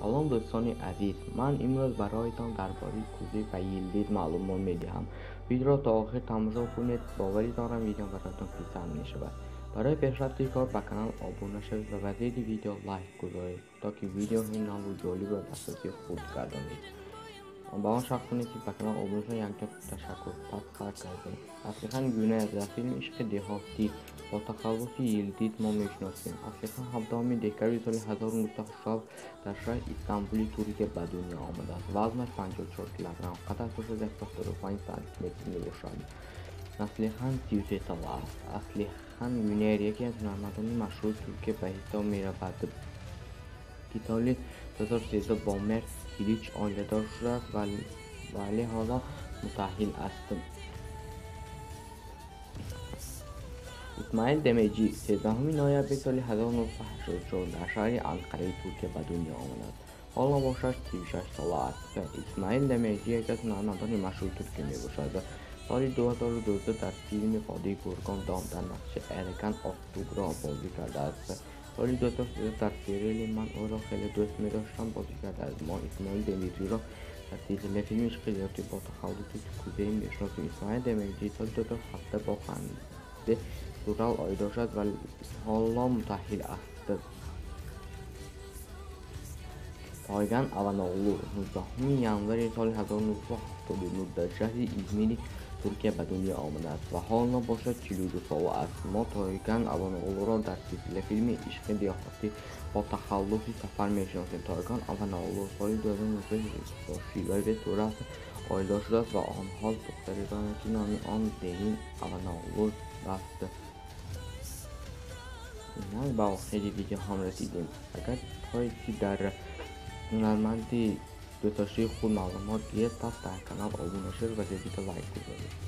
سلام دوستان عزیز، من امروز برایتان درباره کوزه و ییلدید معلومات میدهم. ویدیو را تا آخر تماشا کنید. باوری دارم ویدیو برایتان پسند میشود. برای پیشرفت کار به کانال ابونه شوید و به زیر ویدیو لایک گذارید تا که ویدیو نو و جالب را دسترسی خود گردانید. با آن شخصانی که به کانال ابونه شد یک تشکر پس کردیم. اصلا گونه از فیلم عشق دهاتی با تخلص ییلدید ما میشناسیم. اصلا هفتمی دهکاری سال 1970 در شهر استانبول ترکیه به دنیا آمده است. وزنش 54 کیلوگرم، قدش 175 سانتی متر میباشد. اصلا 33 سال است. اصلا وینر یکی از هنرمندان مشهور ترکیه به حساب میرود که سال 2013 با مرد کلیچ آیله‌دار شده است ولی حالا متأهل است. اسماعیل دمیجی 13 نوامبر سال 1984 در شهر انقره ترکیه به دنیا آمد. حالا باشد 36 سال است. اسماعیل دمیجی یکی از هنرمندان مشهور ترکیه میباشد. سال 2012 در فیلم وادی گرگان دام در نقش ارکان اکتبر بازی کرده است. سال 2013 در سریال من او را خیلی دوست می‌داشتم بازی کرده است. ما اسماعیل دمیجی را در سلسله فیلم عشق دهاتی با تخلص کوزه میشناسیم. اسماعیل دمیجی سال 2017 با خنده دورال آیدار شد و حالا متأهل است. پایگان اوانوغلو 19 январи سال 1979 در شهر ازمیر ترکیه به دنیا آمده است و حالا باشد 42 ساله است. ما پایگان اوانوغلو را در سلسله فیلم عشق دهاتی با تخلص سفر میشناسیم. پایگان اوانوغلو سال 2019 با شیوه تورات آیدار شده است و آنها دختری دارند که نام آن دنین اوانوغلو است. به آخر ویدیو هم رسیدیم. اگر خواهید که در هنرمندی دوست داشته خود معلومات گیرید پس در کانال ابونه شوید و ویدیو لایک کنید.